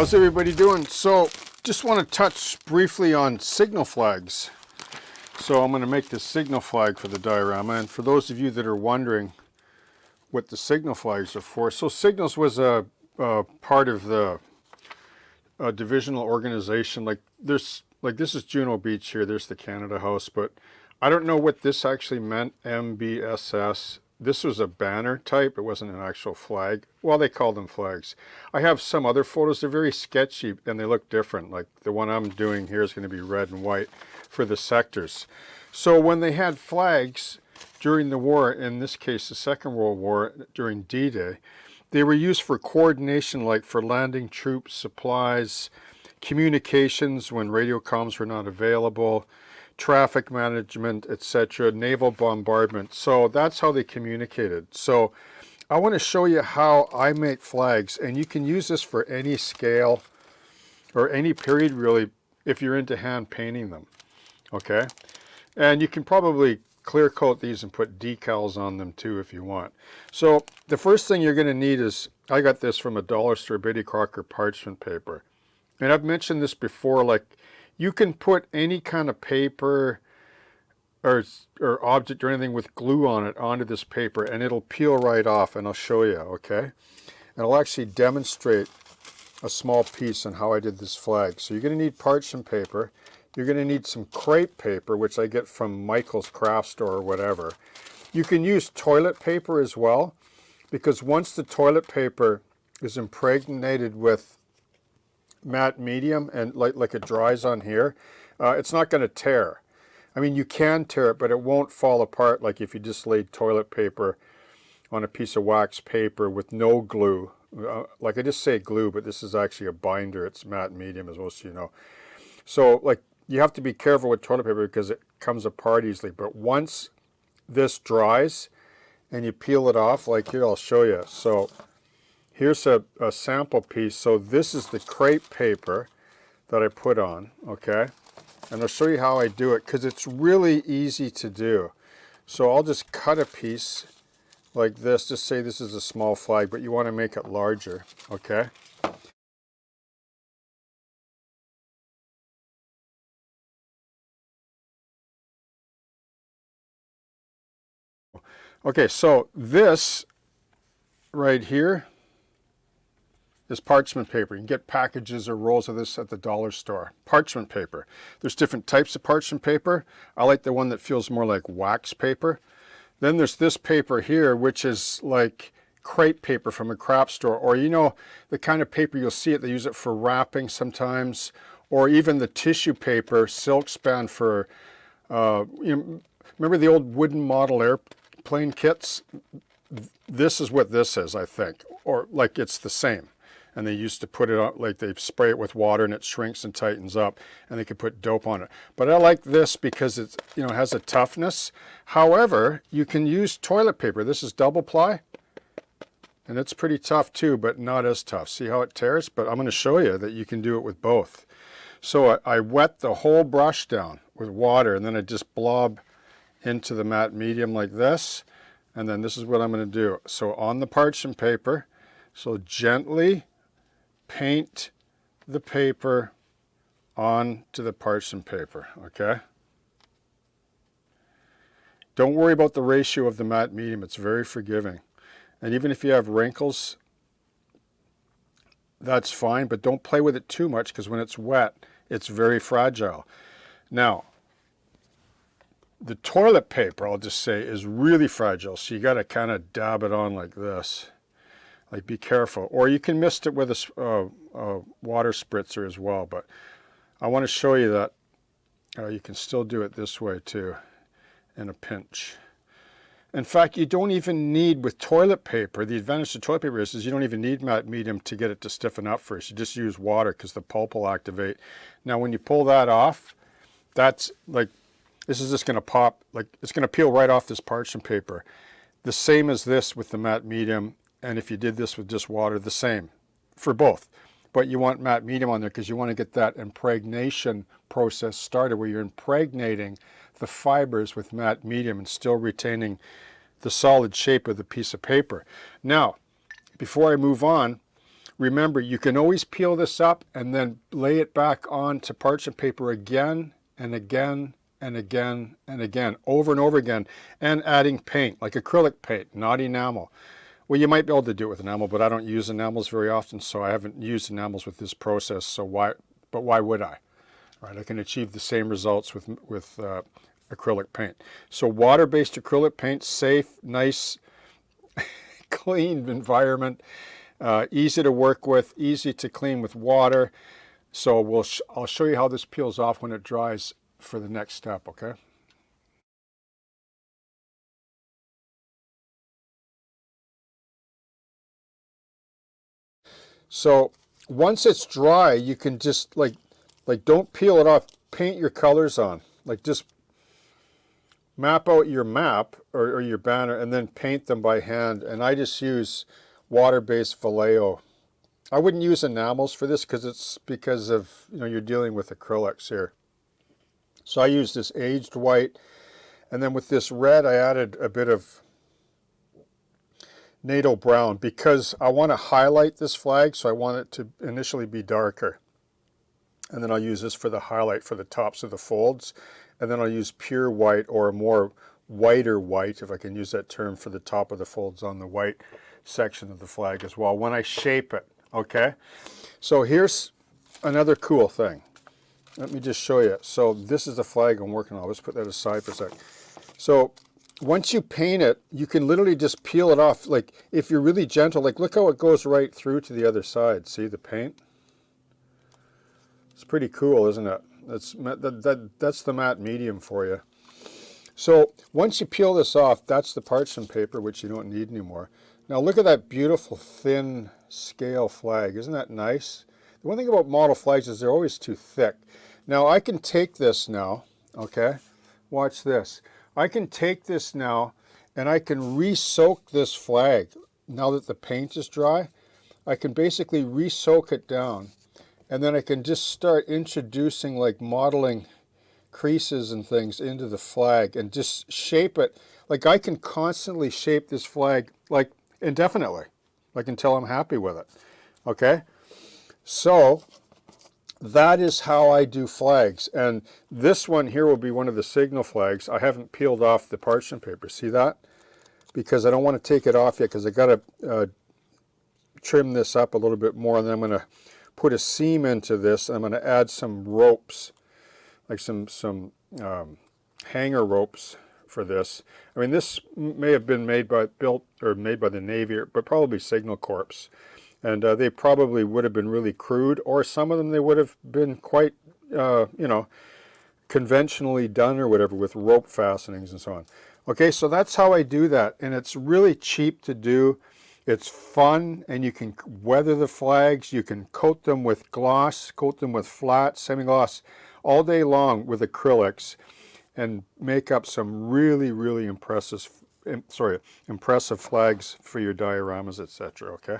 How's everybody doing? So just want to touch briefly on signal flags. So I'm going to make this signal flag for the diorama, and for those of you that are wondering what the signal flags are for, so signals was a part of the divisional organization. Like this is Juno Beach here, there's the Canada House, but I don't know what this actually meant, MBSS. This was a banner type, it wasn't an actual flag. Well, they called them flags. I have some other photos, they're very sketchy and they look different. Like the one I'm doing here is going to be red and white for the sectors. So when they had flags during the war, in this case the Second World War, during D-Day, they were used for coordination, like for landing troops, supplies, communications when radio comms were not available, traffic management, etc., naval bombardment. So that's how they communicated. So I want to show you how I make flags, and you can use this for any scale or any period really if you're into hand painting them. Okay, and you can probably clear coat these and put decals on them too if you want. So the first thing you're going to need is, I got this from a dollar store, Betty Crocker parchment paper. And I've mentioned this before, like you can put any kind of paper or object or anything with glue on it onto this paper and it'll peel right off, and I'll show you, okay? And I'll actually demonstrate a small piece on how I did this flag. So you're going to need parchment paper. You're going to need some crepe paper, which I get from Michael's craft store or whatever. You can use toilet paper as well, because once the toilet paper is impregnated with matte medium and like it dries on here, it's not going to tear. I mean, you can tear it, but it won't fall apart like if you just laid toilet paper on a piece of wax paper with no glue. Like I just say glue, but this is actually a binder. It's matte medium, as most of you know. So like you have to be careful with toilet paper because it comes apart easily. But once this dries and you peel it off, like here, I'll show you. So here's a sample piece. So this is the crepe paper that I put on, okay? And I'll show you how I do it because it's really easy to do. So I'll just cut a piece like this. Just say this is a small flag, but you want to make it larger, okay? Okay, so this right here is parchment paper. You can get packages or rolls of this at the dollar store. Parchment paper. There's different types of parchment paper. I like the one that feels more like wax paper. Then there's this paper here, which is like crepe paper from a craft store, or you know, the kind of paper you'll see it, they use it for wrapping sometimes, or even the tissue paper, silk span for, you know, remember the old wooden model airplane kits? This is what this is, I think, or like it's the same. And they used to put it on, like they spray it with water and it shrinks and tightens up, and they could put dope on it. But I like this because it's, you know, it has a toughness. However, you can use toilet paper. This is double ply, and it's pretty tough too, but not as tough. See how it tears? But I'm going to show you that you can do it with both. So I wet the whole brush down with water, and then I just blob into the matte medium like this. And then this is what I'm going to do. So on the parchment paper, so gently paint the paper onto the parchment paper, okay? Don't worry about the ratio of the matte medium, it's very forgiving. And even if you have wrinkles, that's fine, but don't play with it too much because when it's wet, it's very fragile. Now, the toilet paper, I'll just say, is really fragile, so you got to kind of dab it on like this. Like, be careful. Or you can mist it with a water spritzer as well, but I want to show you that you can still do it this way too, in a pinch. In fact, you don't even need, with toilet paper, the advantage of toilet paper is you don't even need matte medium to get it to stiffen up first. You just use water because the pulp will activate. Now, when you pull that off, that's like, this is just going to pop, like it's going to peel right off this parchment paper. The same as this with the matte medium, and if you did this with just water, the same for both. But you want matte medium on there because you want to get that impregnation process started where you're impregnating the fibers with matte medium and still retaining the solid shape of the piece of paper. Now, before I move on, Remember, you can always peel this up and then lay it back onto parchment paper again and again and again and again, over and over again, and adding paint, like acrylic paint, not enamel. Well, you might be able to do it with enamel, but I don't use enamels very often, so I haven't used enamels with this process, so why would I? Right, I can achieve the same results with acrylic paint. So water-based acrylic paint, safe, nice, clean environment, easy to work with, easy to clean with water. So I'll show you how this peels off when it dries for the next step, okay? So once it's dry, you can just like don't peel it off, paint your colors on. Like just map out your map or your banner and then paint them by hand. And I just use water-based Vallejo. I wouldn't use enamels for this because of, you know, you're dealing with acrylics here. So I use this aged white, and then with this red I added a bit of NATO brown because I want to highlight this flag, so I want it to initially be darker. And then I'll use this for the highlight for the tops of the folds. And then I'll use pure white or a more whiter white, if I can use that term, for the top of the folds on the white section of the flag as well when I shape it, okay? So here's another cool thing. Let me just show you. So this is the flag I'm working on. Let's put that aside for a sec. So once you paint it, you can literally just peel it off. Like if you're really gentle, like look how it goes right through to the other side. See the paint? It's pretty cool, isn't it? That's the matte medium for you. So once you peel this off, that's the parchment paper, which you don't need anymore. Now look at that beautiful thin scale flag. Isn't that nice? The one thing about model flags is they're always too thick. Now I can take this now, okay? Watch this. I can take this now and I can re-soak this flag. Now that the paint is dry, I can basically re-soak it down. And then I can just start introducing, like modeling creases and things into the flag and just shape it. Like I can constantly shape this flag like indefinitely, like until I'm happy with it. Okay? So that is how I do flags. And this one here will be one of the signal flags. I haven't peeled off the parchment paper. See that? Because I don't want to take it off yet because I got to trim this up a little bit more, and then I'm going to put a seam into this. I'm going to add some ropes, like some hanger ropes for this. I mean, this may have been made by the Navy, but probably Signal Corps, and they probably would have been really crude, or some of them they would have been quite, you know, conventionally done or whatever with rope fastenings and so on. Okay, so that's how I do that, and it's really cheap to do. It's fun, and you can weather the flags. You can coat them with gloss, coat them with flat, semi-gloss, all day long with acrylics, and make up some really, really impressive flags for your dioramas, etc. Okay.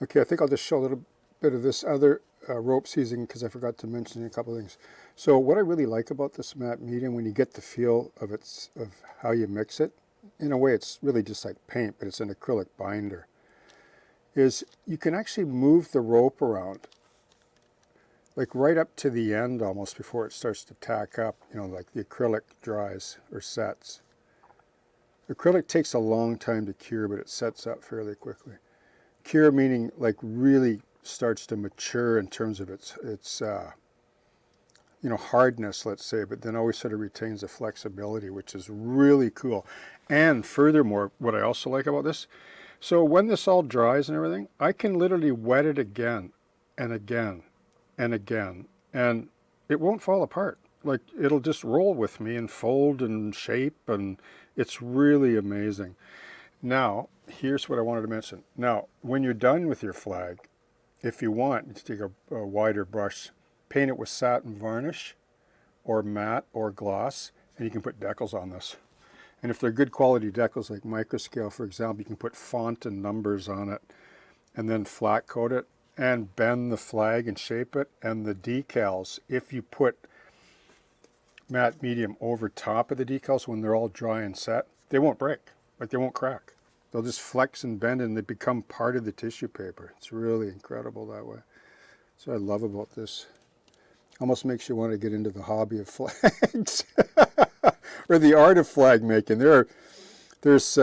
Okay, I think I'll just show a little bit of this other rope seasoning because I forgot to mention a couple of things. So what I really like about this matte medium, when you get the feel of how you mix it, in a way it's really just like paint, but it's an acrylic binder, is you can actually move the rope around, like right up to the end almost before it starts to tack up, you know, like the acrylic dries or sets. Acrylic takes a long time to cure, but it sets up fairly quickly. Cure meaning like really starts to mature in terms of its you know, hardness, let's say, but then always sort of retains the flexibility, which is really cool. And furthermore, what I also like about this, so when this all dries and everything, I can literally wet it again and again and again, and it won't fall apart. Like it'll just roll with me and fold and shape, and it's really amazing. Now, here's what I wanted to mention. Now, when you're done with your flag, if you want, you take a wider brush, paint it with satin varnish or matte or gloss, and you can put decals on this. And if they're good quality decals like microscale, for example, you can put font and numbers on it. and then flat coat it and bend the flag and shape it. And the decals, if you put matte medium over top of the decals when they're all dry and set, they won't break, like they won't crack. They'll just flex and bend and they become part of the tissue paper. It's really incredible that way. That's what I love about this. Almost makes you want to get into the hobby of flags or the art of flag making. There's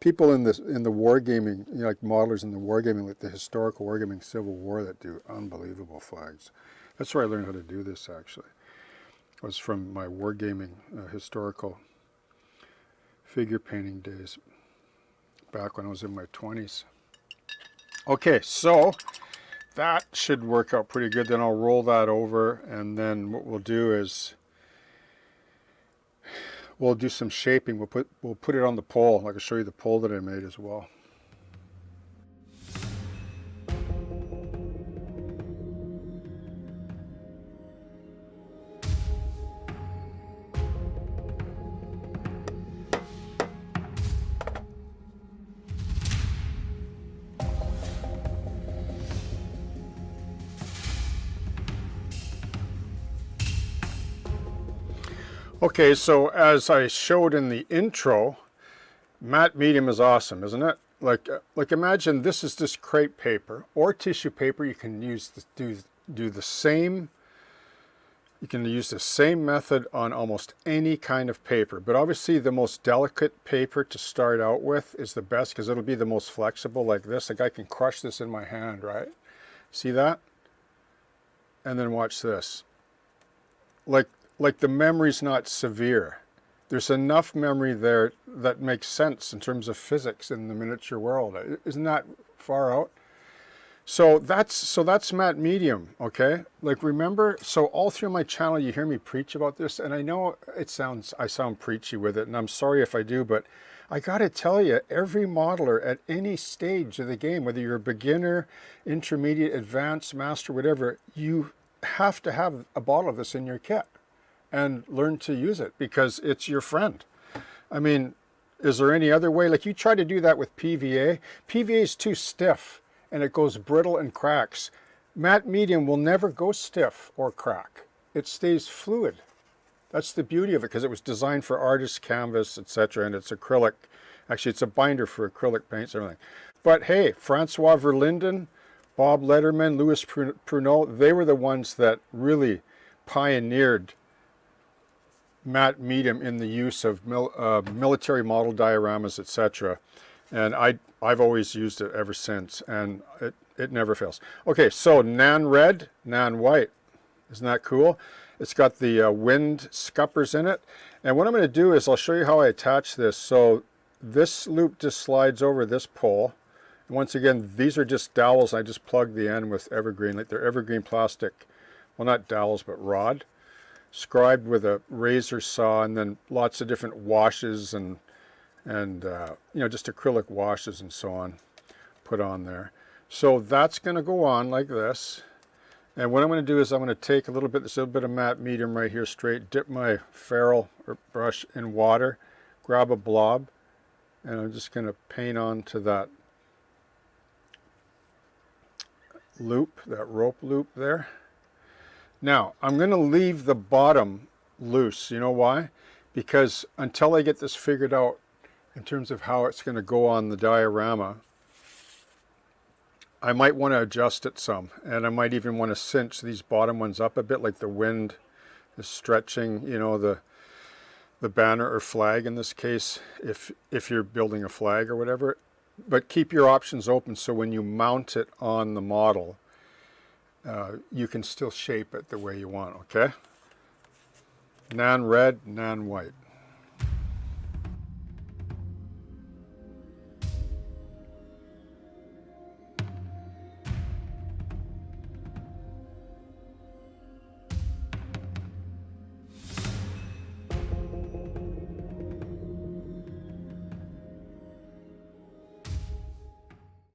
people in the wargaming, you know, like modelers in the wargaming, like the historical wargaming Civil War, that do unbelievable flags. That's where I learned how to do this, actually. It was from my wargaming historical figure painting days back when I was in my 20s. Okay, so that should work out pretty good. Then I'll roll that over, and then what we'll do is we'll do some shaping. We'll put it on the pole. I can show you the pole that I made as well. Okay, so as I showed in the intro, matte medium is awesome, isn't it? Like imagine this is just crepe paper or tissue paper. You can use do the same. You can use the same method on almost any kind of paper, but obviously the most delicate paper to start out with is the best because it'll be the most flexible, like this. Like I can crush this in my hand, right? See that? And then watch this. Like the memory's not severe. There's enough memory there that makes sense in terms of physics in the miniature world. Isn't that far out? So that's matte medium, okay? Like remember, so all through my channel you hear me preach about this, and I know I sound preachy with it, and I'm sorry if I do, but I gotta tell you, every modeler at any stage of the game, whether you're a beginner, intermediate, advanced, master, whatever, you have to have a bottle of this in your kit and learn to use it because it's your friend. I mean, is there any other way? Like you try to do that with PVA. PVA is too stiff and it goes brittle and cracks. Matte medium will never go stiff or crack. It stays fluid. That's the beauty of it because it was designed for artist canvas, etc. And it's acrylic. Actually, it's a binder for acrylic paints and everything. But hey, Francois Verlinden, Bob Letterman, Louis Pruneau, they were the ones that really pioneered matte medium in the use of military model dioramas, etc. And I've always used it ever since, and it never fails. Okay, so nan red, nan white. Isn't that cool? It's got the wind scuppers in it. And what I'm going to do is I'll show you how I attach this. So this loop just slides over this pole. And once again, these are just dowels. I just plug the end with evergreen, like they're evergreen plastic. Well, not dowels, but rod. Scribed with a razor saw, and then lots of different washes and you know, just acrylic washes and so on put on there. So that's going to go on like this. And what I'm going to do is I'm going to take this little bit of matte medium right here straight, dip my ferrule or brush in water, grab a blob, and I'm just going to paint onto that loop, that rope loop there. Now, I'm going to leave the bottom loose. You know why? Because until I get this figured out in terms of how it's going to go on the diorama, I might want to adjust it some. And I might even want to cinch these bottom ones up a bit, like the wind is stretching, you know, the banner or flag in this case, if you're building a flag or whatever. But keep your options open so when you mount it on the model, you can still shape it the way you want, okay? Nan red, nan white.